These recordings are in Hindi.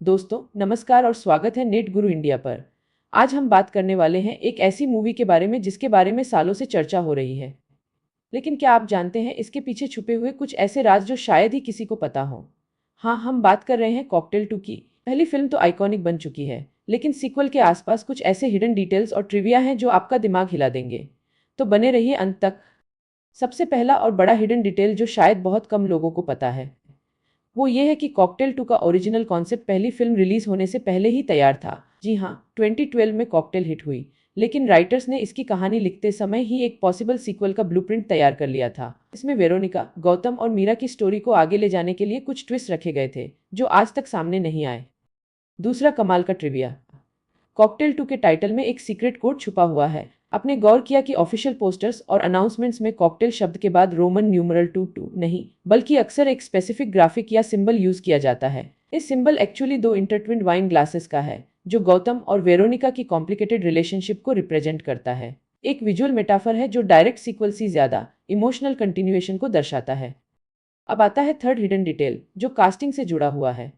दोस्तों नमस्कार और स्वागत है नेट गुरु इंडिया पर। आज हम बात करने वाले हैं एक ऐसी मूवी के बारे में जिसके बारे में सालों से चर्चा हो रही है। लेकिन क्या आप जानते हैं इसके पीछे छुपे हुए कुछ ऐसे राज जो शायद ही किसी को पता हो। हाँ, हम बात कर रहे हैं कॉकटेल 2 की। पहली फिल्म तो आइकॉनिक बन चुकी है, लेकिन सीक्वल के आसपास कुछ ऐसे हिडन डिटेल्स और ट्रिविया हैं जो आपका दिमाग हिला देंगे। तो बने रहिए अंत तक। सबसे पहला और बड़ा हिडन डिटेल जो शायद बहुत कम लोगों को पता है, वो ये है कि कॉकटेल 2 का ओरिजिनल कॉन्सेप्ट पहली फिल्म रिलीज होने से पहले ही तैयार था। जी हाँ, 2012 में कॉकटेल हिट हुई, लेकिन राइटर्स ने इसकी कहानी लिखते समय ही एक पॉसिबल सीक्वल का ब्लूप्रिंट तैयार कर लिया था। इसमें वेरोनिका, गौतम और मीरा की स्टोरी को आगे ले जाने के लिए कुछ ट्विस्ट रखे गए थे जो आज तक सामने नहीं आए। दूसरा कमाल का ट्रिविया, कॉकटेल 2 के टाइटल में एक सीक्रेट कोड छुपा हुआ है। आपने गौर किया कि ऑफिशियल पोस्टर्स और अनाउंसमेंट्स में कॉकटेल शब्द के बाद रोमन न्यूमरल 2 नहीं, बल्कि अक्सर एक स्पेसिफिक ग्राफिक या सिंबल यूज किया जाता है। इस सिंबल एक्चुअली दो इंटरट्विन्ड वाइन ग्लासेस का है, जो गौतम और वेरोनिका की कॉम्प्लिकेटेड रिलेशनशिप को रिप्रेजेंट करता है। एक विजुअल मेटाफर है जो डायरेक्ट सीक्वल से ज्यादा इमोशनल कंटिन्यूएशन को दर्शाता है। अब आता है थर्ड हिडन डिटेल जो कास्टिंग से जुड़ा हुआ है।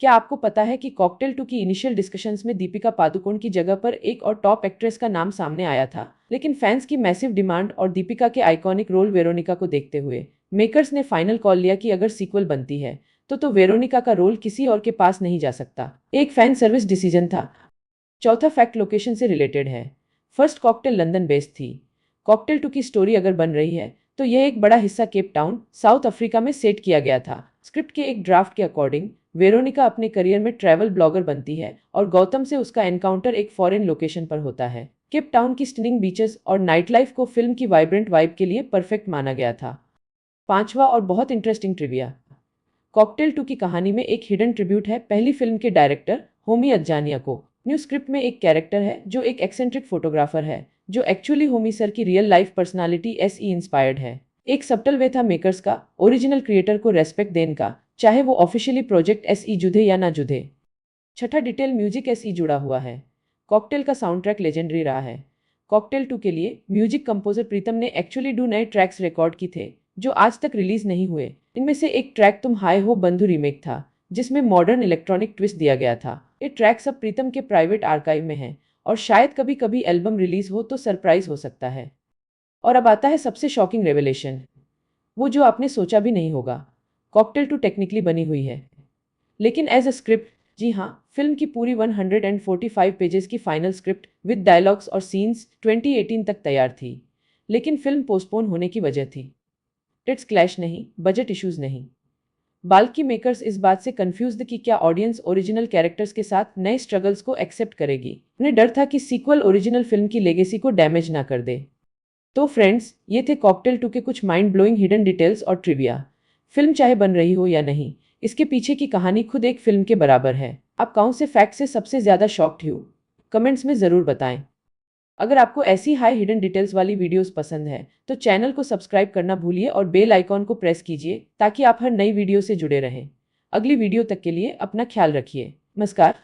क्या आपको पता है कि कॉकटेल 2 की इनिशियल डिस्कशंस में दीपिका पादुकोण की जगह पर एक और टॉप एक्ट्रेस का नाम सामने आया था, लेकिन फैंस की मैसिव डिमांड और दीपिका के आइकॉनिक रोल वेरोनिका को देखते हुए मेकर्स ने फाइनल कॉल लिया कि अगर सीक्वल बनती है तो वेरोनिका का रोल किसी और के पास नहीं जा सकता। एक फैन सर्विस डिसीजन था। चौथा फैक्ट लोकेशन से रिलेटेड है। फर्स्ट कॉकटेल लंदन बेस्ड थी। कॉकटेल 2 की स्टोरी अगर बन रही है तो यह एक बड़ा हिस्सा केप टाउन, साउथ अफ्रीका में सेट किया गया था। स्क्रिप्ट के एक ड्राफ्ट के अकॉर्डिंग वेरोनिका अपने करियर में ट्रैवल ब्लॉगर बनती है और गौतम से उसका एनकाउंटर एक फॉरेन लोकेशन पर होता है। केप टाउन की स्टनिंग बीचेस और नाइट लाइफ को फिल्म की वाइब्रेंट वाइब के लिए परफेक्ट माना गया था। पांचवा और बहुत इंटरेस्टिंग ट्रिविया, कॉकटेल 2 की कहानी में एक हिडन ट्रिब्यूट है पहली फिल्म के डायरेक्टर होमी अज्जानिया को। न्यू स्क्रिप्ट में एक कैरेक्टर है जो एक एक्सेंट्रिक फोटोग्राफर है, जो एक्चुअली होमी सर की रियल लाइफ पर्सनालिटी एसई इंस्पायर्ड है। एक सबटल वे था मेकर्स का ओरिजिनल क्रिएटर को रेस्पेक्ट देने का, चाहे वो ऑफिशियली प्रोजेक्ट एसई जुधे या ना जुधे। छठा डिटेल म्यूजिक एसई जुड़ा हुआ है। कॉकटेल का साउंड ट्रैक लेजेंडरी रहा है। कॉकटेल 2 के लिए म्यूजिक कंपोजर प्रीतम ने एक्चुअली 2 नए ट्रैक्स रिकॉर्ड की थे जो आज तक रिलीज नहीं हुए। इनमें से एक ट्रैक तुम हाय हो बंधु रीमेक था, जिसमें मॉडर्न इलेक्ट्रॉनिक ट्विस्ट दिया गया था। ये ट्रैक सब प्रीतम के प्राइवेट आर्काइव में है और शायद कभी कभी एल्बम रिलीज हो तो सरप्राइज हो सकता है। और अब आता है सबसे शॉकिंग रेवलेशन, वो जो आपने सोचा भी नहीं होगा। कॉकटेल 2 टेक्निकली बनी हुई है, लेकिन एज अ स्क्रिप्ट, जी हाँ, फिल्म की पूरी 145 पेजेस की फाइनल स्क्रिप्ट विद डायलॉग्स और सीन्स 2018 तक तैयार थी, लेकिन फिल्म पोस्टपोन होने की वजह थी टिट्स क्लैश नहीं, बजट इश्यूज नहीं, बाल्कि मेकर्स इस बात से कंफ्यूज्ड कि क्या ऑडियंस ओरिजिनल कैरेक्टर्स के साथ नए स्ट्रगल्स को एक्सेप्ट करेगी। उन्हें डर था कि सीक्वल ओरिजिनल फिल्म की लेगेसी को डैमेज ना कर दे। तो फ्रेंड्स, ये थे कॉकटेल 2 के कुछ माइंड ब्लोइंग हिडन डिटेल्स और ट्रिविया। फिल्म चाहे बन रही हो या नहीं, इसके पीछे की कहानी खुद एक फिल्म के बराबर है। आप कौन से फैक्ट से सबसे ज्यादा शॉक्ड हो, कमेंट्स में जरूर बताएं। अगर आपको ऐसी हाई हिडन डिटेल्स वाली वीडियोस पसंद है तो चैनल को सब्सक्राइब करना भूलिए और बेल आइकॉन को प्रेस कीजिए ताकि आप हर नई वीडियो से जुड़े रहें। अगली वीडियो तक के लिए अपना ख्याल रखिए। नमस्कार।